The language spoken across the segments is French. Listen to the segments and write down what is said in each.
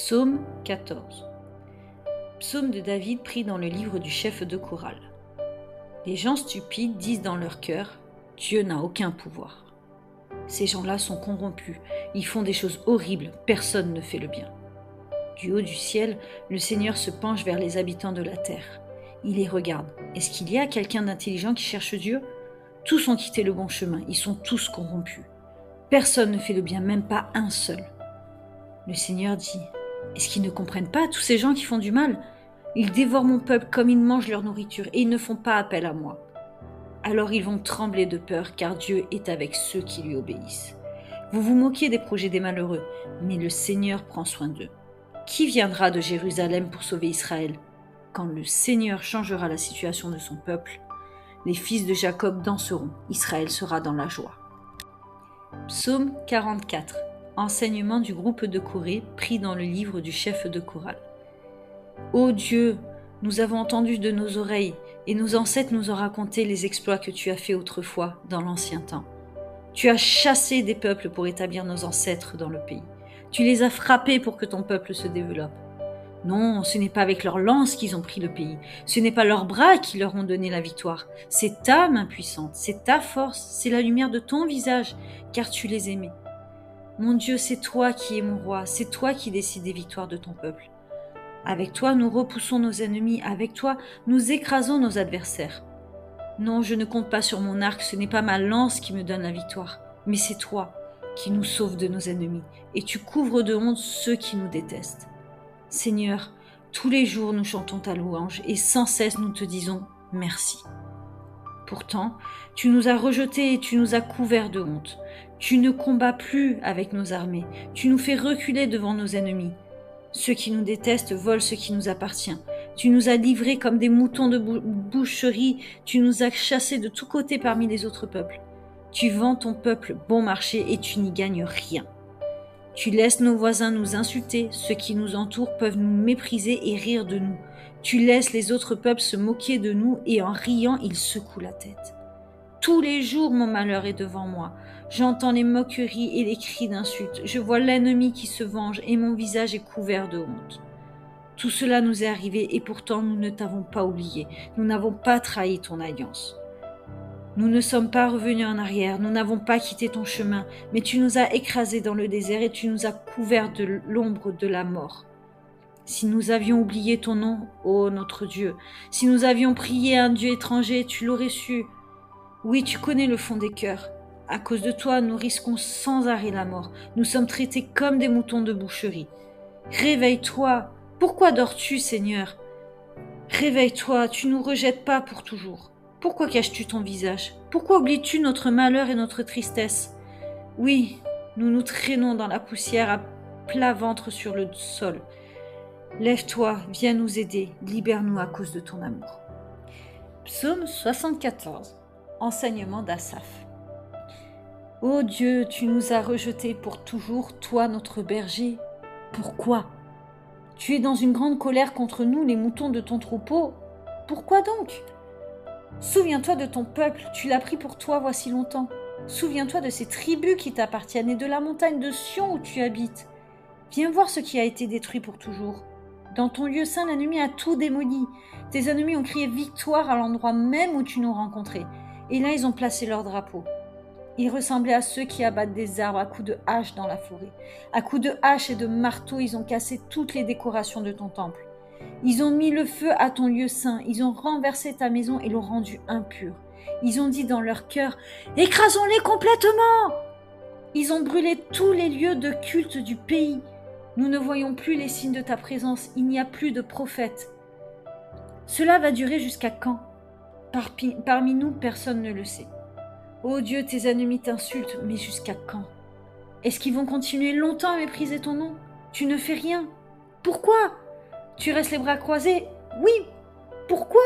Psaume 14. Psaume de David pris dans le livre du chef de chorale. Les gens stupides disent dans leur cœur « Dieu n'a aucun pouvoir ». Ces gens-là sont corrompus, ils font des choses horribles, personne ne fait le bien. Du haut du ciel, le Seigneur se penche vers les habitants de la terre. Il les regarde. Est-ce qu'il y a quelqu'un d'intelligent qui cherche Dieu ? Tous ont quitté le bon chemin, ils sont tous corrompus. Personne ne fait le bien, même pas un seul. Le Seigneur dit « Est-ce qu'ils ne comprennent pas, tous ces gens qui font du mal ? Ils dévorent mon peuple comme ils mangent leur nourriture et ils ne font pas appel à moi. » Alors ils vont trembler de peur car Dieu est avec ceux qui lui obéissent. Vous vous moquez des projets des malheureux, mais le Seigneur prend soin d'eux. Qui viendra de Jérusalem pour sauver Israël ? Quand le Seigneur changera la situation de son peuple, les fils de Jacob danseront, Israël sera dans la joie. Psaume 44. Enseignement du groupe de Corée pris dans le livre du chef de chorale. Ô Dieu, nous avons entendu de nos oreilles et nos ancêtres nous ont raconté les exploits que tu as faits autrefois dans l'ancien temps. Tu as chassé des peuples pour établir nos ancêtres dans le pays. Tu les as frappés pour que ton peuple se développe. Non, ce n'est pas avec leurs lances qu'ils ont pris le pays. Ce n'est pas leurs bras qui leur ont donné la victoire. C'est ta main puissante, c'est ta force, c'est la lumière de ton visage, car tu les aimais. Mon Dieu, c'est toi qui es mon roi, c'est toi qui décides des victoires de ton peuple. Avec toi, nous repoussons nos ennemis, avec toi, nous écrasons nos adversaires. Non, je ne compte pas sur mon arc, ce n'est pas ma lance qui me donne la victoire, mais c'est toi qui nous sauves de nos ennemis, et tu couvres de honte ceux qui nous détestent. Seigneur, tous les jours nous chantons ta louange, et sans cesse nous te disons merci. Pourtant, tu nous as rejetés et tu nous as couverts de honte. Tu ne combats plus avec nos armées, tu nous fais reculer devant nos ennemis. Ceux qui nous détestent volent ce qui nous appartient. Tu nous as livrés comme des moutons de boucherie, tu nous as chassés de tous côtés parmi les autres peuples. Tu vends ton peuple bon marché et tu n'y gagnes rien. Tu laisses nos voisins nous insulter, ceux qui nous entourent peuvent nous mépriser et rire de nous. Tu laisses les autres peuples se moquer de nous et en riant, ils secouent la tête. Tous les jours, mon malheur est devant moi. J'entends les moqueries et les cris d'insultes. Je vois l'ennemi qui se venge et mon visage est couvert de honte. Tout cela nous est arrivé et pourtant nous ne t'avons pas oublié. Nous n'avons pas trahi ton alliance. Nous ne sommes pas revenus en arrière, nous n'avons pas quitté ton chemin, mais tu nous as écrasés dans le désert et tu nous as couverts de l'ombre de la mort. Si nous avions oublié ton nom, ô notre Dieu, si nous avions prié à un Dieu étranger, tu l'aurais su. Oui, tu connais le fond des cœurs. À cause de toi, nous risquons sans arrêt la mort. Nous sommes traités comme des moutons de boucherie. Réveille-toi. Pourquoi dors-tu, Seigneur ? Réveille-toi, tu nous rejettes pas pour toujours. Pourquoi caches-tu ton visage ? Pourquoi oublies-tu notre malheur et notre tristesse ? Oui, nous nous traînons dans la poussière à plat ventre sur le sol. Lève-toi, viens nous aider, libère-nous à cause de ton amour. Psaume 74. Enseignement d'Asaph. Ô Dieu, tu nous as rejetés pour toujours, toi notre berger. Pourquoi ? Tu es dans une grande colère contre nous, les moutons de ton troupeau. Pourquoi donc ? Souviens-toi de ton peuple, tu l'as pris pour toi voici longtemps. Souviens-toi de ces tribus qui t'appartiennent et de la montagne de Sion où tu habites. Viens voir ce qui a été détruit pour toujours. Dans ton lieu saint, l'ennemi a tout démoli. Tes ennemis ont crié victoire à l'endroit même où tu nous rencontrais. Et là, ils ont placé leur drapeau. Ils ressemblaient à ceux qui abattent des arbres à coups de hache dans la forêt. À coups de hache et de marteau, ils ont cassé toutes les décorations de ton temple. Ils ont mis le feu à ton lieu saint. Ils ont renversé ta maison et l'ont rendue impure. Ils ont dit dans leur cœur « Écrasons-les complètement !» Ils ont brûlé tous les lieux de culte du pays. Nous ne voyons plus les signes de ta présence. Il n'y a plus de prophètes. Cela va durer jusqu'à quand ? Parmi nous, personne ne le sait. Ô Dieu, tes ennemis t'insultent, mais jusqu'à quand ? Est-ce qu'ils vont continuer longtemps à mépriser ton nom ? Tu ne fais rien. Pourquoi ? Tu restes les bras croisés ? Oui. Pourquoi ?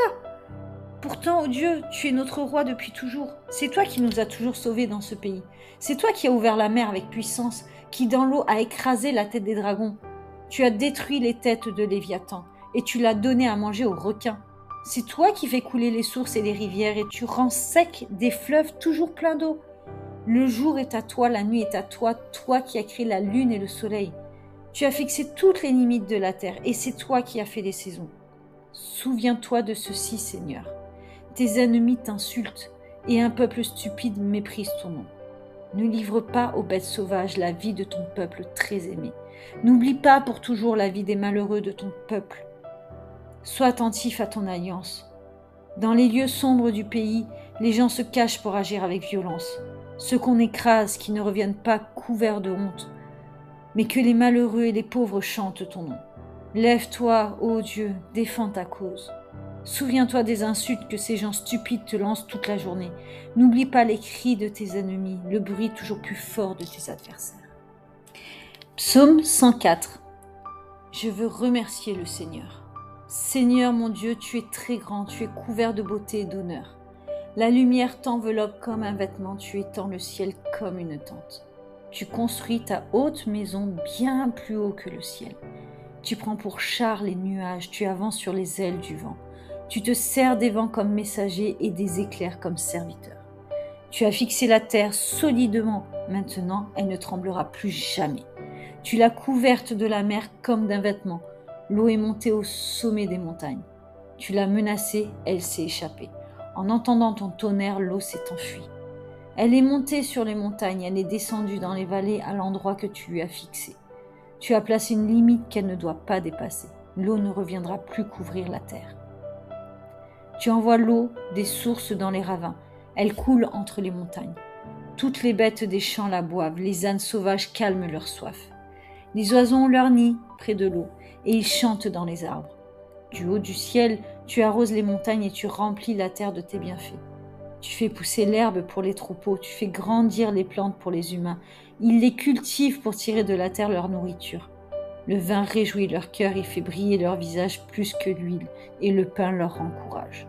Pourtant, ô Dieu, tu es notre roi depuis toujours. C'est toi qui nous as toujours sauvés dans ce pays. C'est toi qui as ouvert la mer avec puissance, qui dans l'eau a écrasé la tête des dragons. Tu as détruit les têtes de Léviathan et tu l'as donné à manger aux requins. C'est toi qui fais couler les sources et les rivières et tu rends sec des fleuves toujours pleins d'eau. Le jour est à toi, la nuit est à toi, toi qui as créé la lune et le soleil. Tu as fixé toutes les limites de la terre et c'est toi qui as fait les saisons. Souviens-toi de ceci, Seigneur. Tes ennemis t'insultent et un peuple stupide méprise ton nom. Ne livre pas aux bêtes sauvages la vie de ton peuple très aimé. N'oublie pas pour toujours la vie des malheureux de ton peuple. Sois attentif à ton alliance. Dans les lieux sombres du pays, les gens se cachent pour agir avec violence. Ceux qu'on écrase, qui ne reviennent pas couverts de honte, mais que les malheureux et les pauvres chantent ton nom. Lève-toi, ô Dieu, défends ta cause. Souviens-toi des insultes que ces gens stupides te lancent toute la journée. N'oublie pas les cris de tes ennemis, le bruit toujours plus fort de tes adversaires. Psaume 104. Je veux remercier le Seigneur. Seigneur mon Dieu, tu es très grand, tu es couvert de beauté et d'honneur. La lumière t'enveloppe comme un vêtement, tu étends le ciel comme une tente. Tu construis ta haute maison bien plus haut que le ciel. Tu prends pour char les nuages, tu avances sur les ailes du vent. Tu te sers des vents comme messager et des éclairs comme serviteur. Tu as fixé la terre solidement, maintenant elle ne tremblera plus jamais. Tu l'as couverte de la mer comme d'un vêtement, l'eau est montée au sommet des montagnes. Tu l'as menacée, elle s'est échappée. En entendant ton tonnerre, l'eau s'est enfuie. Elle est montée sur les montagnes, elle est descendue dans les vallées à l'endroit que tu lui as fixé. Tu as placé une limite qu'elle ne doit pas dépasser. L'eau ne reviendra plus couvrir la terre. Tu envoies l'eau des sources dans les ravins. Elle coule entre les montagnes. Toutes les bêtes des champs la boivent. Les ânes sauvages calment leur soif. Les oiseaux ont leur nid près de l'eau et ils chantent dans les arbres. Du haut du ciel, tu arroses les montagnes et tu remplis la terre de tes bienfaits. Tu fais pousser l'herbe pour les troupeaux. Tu fais grandir les plantes pour les humains. Ils les cultivent pour tirer de la terre leur nourriture. Le vin réjouit leur cœur et fait briller leur visage plus que l'huile, et le pain leur encourage.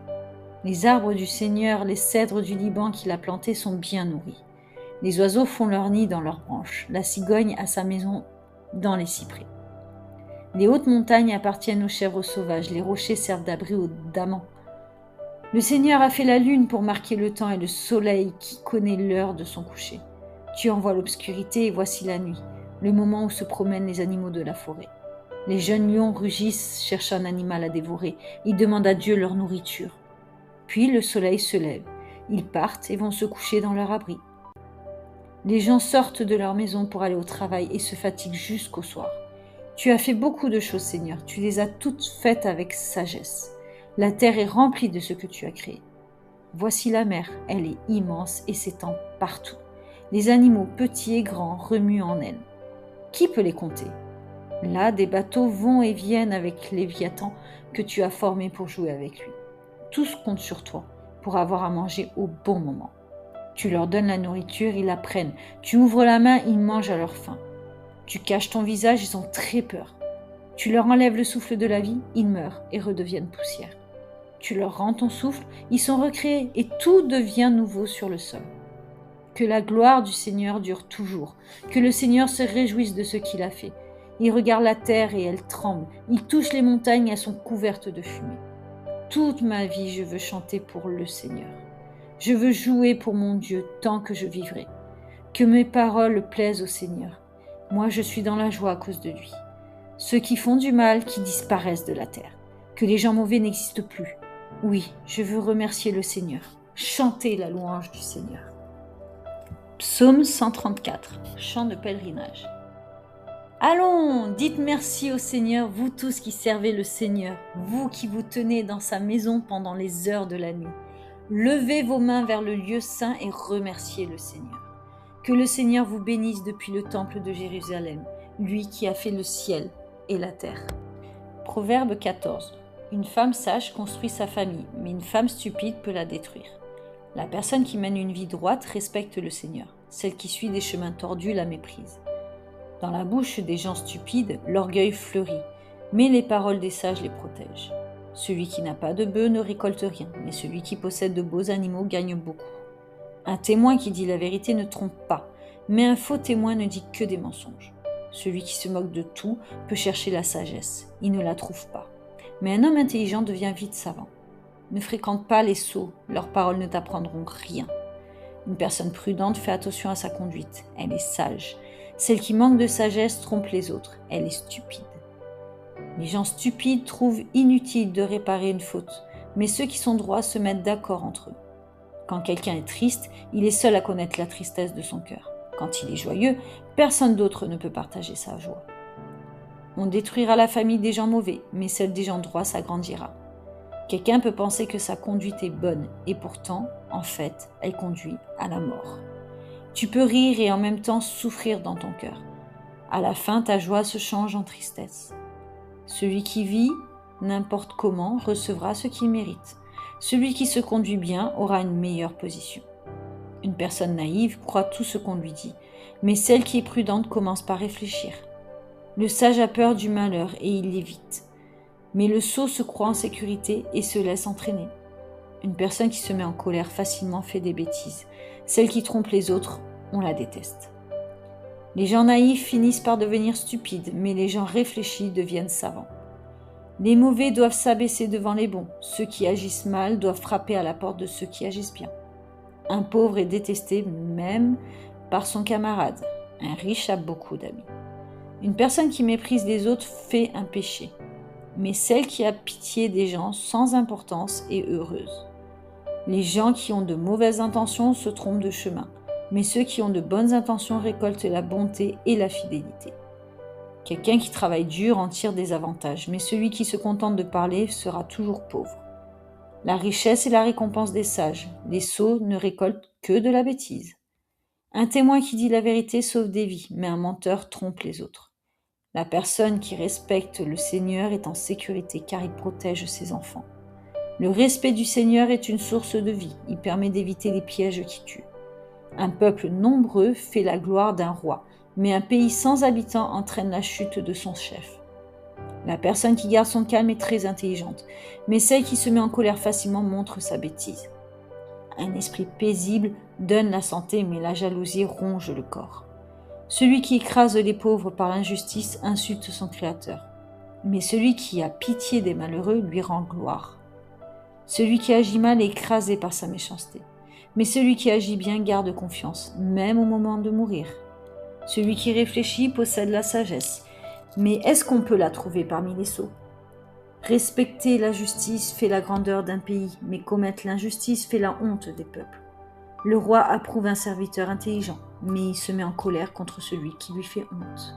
Les arbres du Seigneur, les cèdres du Liban qu'il a plantés sont bien nourris. Les oiseaux font leur nid dans leurs branches, la cigogne a sa maison dans les cyprès. Les hautes montagnes appartiennent aux chèvres sauvages, les rochers servent d'abri aux damans. Le Seigneur a fait la lune pour marquer le temps et le soleil qui connaît l'heure de son coucher. Tu envoies l'obscurité et voici la nuit, le moment où se promènent les animaux de la forêt. Les jeunes lions rugissent, cherchent un animal à dévorer. Ils demandent à Dieu leur nourriture. Puis le soleil se lève. Ils partent et vont se coucher dans leur abri. Les gens sortent de leur maison pour aller au travail et se fatiguent jusqu'au soir. Tu as fait beaucoup de choses, Seigneur. Tu les as toutes faites avec sagesse. La terre est remplie de ce que tu as créé. Voici la mer, elle est immense et s'étend partout. Les animaux petits et grands remuent en elle. Qui peut les compter? Là, des bateaux vont et viennent avec Léviathan que tu as formé pour jouer avec lui. Tous comptent sur toi pour avoir à manger au bon moment. Tu leur donnes la nourriture, ils la prennent. Tu ouvres la main, ils mangent à leur faim. Tu caches ton visage, ils ont très peur. Tu leur enlèves le souffle de la vie, ils meurent et redeviennent poussière. Tu leur rends ton souffle, ils sont recréés et tout devient nouveau sur le sol. Que la gloire du Seigneur dure toujours, que le Seigneur se réjouisse de ce qu'il a fait. Il regarde la terre et elle tremble, il touche les montagnes, elles sont couvertes de fumée. Toute ma vie, je veux chanter pour le Seigneur. Je veux jouer pour mon Dieu tant que je vivrai. Que mes paroles plaisent au Seigneur. Moi, je suis dans la joie à cause de lui. Ceux qui font du mal, qui disparaissent de la terre. Que les gens mauvais n'existent plus. Oui, je veux remercier le Seigneur. Chanter la louange du Seigneur. Psaume 134, chant de pèlerinage. Allons, dites merci au Seigneur, vous tous qui servez le Seigneur, vous qui vous tenez dans sa maison pendant les heures de la nuit. Levez vos mains vers le lieu saint et remerciez le Seigneur. Que le Seigneur vous bénisse depuis le temple de Jérusalem, lui qui a fait le ciel et la terre. Proverbe 14. Une femme sage construit sa famille, mais une femme stupide peut la détruire. La personne qui mène une vie droite respecte le Seigneur. Celle qui suit des chemins tordus la méprise. Dans la bouche des gens stupides, l'orgueil fleurit, mais les paroles des sages les protègent. Celui qui n'a pas de bœuf ne récolte rien, mais celui qui possède de beaux animaux gagne beaucoup. Un témoin qui dit la vérité ne trompe pas, mais un faux témoin ne dit que des mensonges. Celui qui se moque de tout peut chercher la sagesse, il ne la trouve pas. Mais un homme intelligent devient vite savant. Ne fréquente pas les sots, leurs paroles ne t'apprendront rien. Une personne prudente fait attention à sa conduite, elle est sage. Celle qui manque de sagesse trompe les autres, elle est stupide. Les gens stupides trouvent inutile de réparer une faute, mais ceux qui sont droits se mettent d'accord entre eux. Quand quelqu'un est triste, il est seul à connaître la tristesse de son cœur. Quand il est joyeux, personne d'autre ne peut partager sa joie. On détruira la famille des gens mauvais, mais celle des gens droits s'agrandira. Quelqu'un peut penser que sa conduite est bonne, et pourtant, en fait, elle conduit à la mort. Tu peux rire et en même temps souffrir dans ton cœur. À la fin, ta joie se change en tristesse. Celui qui vit n'importe comment recevra ce qu'il mérite. Celui qui se conduit bien aura une meilleure position. Une personne naïve croit tout ce qu'on lui dit, mais celle qui est prudente commence par réfléchir. Le sage a peur du malheur et il l'évite. Mais le sot se croit en sécurité et se laisse entraîner. Une personne qui se met en colère facilement fait des bêtises. Celle qui trompe les autres, on la déteste. Les gens naïfs finissent par devenir stupides, mais les gens réfléchis deviennent savants. Les mauvais doivent s'abaisser devant les bons. Ceux qui agissent mal doivent frapper à la porte de ceux qui agissent bien. Un pauvre est détesté même par son camarade. Un riche a beaucoup d'amis. Une personne qui méprise les autres fait un péché. Mais celle qui a pitié des gens sans importance est heureuse. Les gens qui ont de mauvaises intentions se trompent de chemin, mais ceux qui ont de bonnes intentions récoltent la bonté et la fidélité. Quelqu'un qui travaille dur en tire des avantages, mais celui qui se contente de parler sera toujours pauvre. La richesse est la récompense des sages, les sots ne récoltent que de la bêtise. Un témoin qui dit la vérité sauve des vies, mais un menteur trompe les autres. La personne qui respecte le Seigneur est en sécurité car il protège ses enfants. Le respect du Seigneur est une source de vie, il permet d'éviter les pièges qui tuent. Un peuple nombreux fait la gloire d'un roi, mais un pays sans habitants entraîne la chute de son chef. La personne qui garde son calme est très intelligente, mais celle qui se met en colère facilement montre sa bêtise. Un esprit paisible donne la santé, mais la jalousie ronge le corps. Celui qui écrase les pauvres par l'injustice insulte son Créateur, mais celui qui a pitié des malheureux lui rend gloire. Celui qui agit mal est écrasé par sa méchanceté, mais celui qui agit bien garde confiance, même au moment de mourir. Celui qui réfléchit possède la sagesse, mais est-ce qu'on peut la trouver parmi les sots ? Respecter la justice fait la grandeur d'un pays, mais commettre l'injustice fait la honte des peuples. Le roi approuve un serviteur intelligent, mais il se met en colère contre celui qui lui fait honte.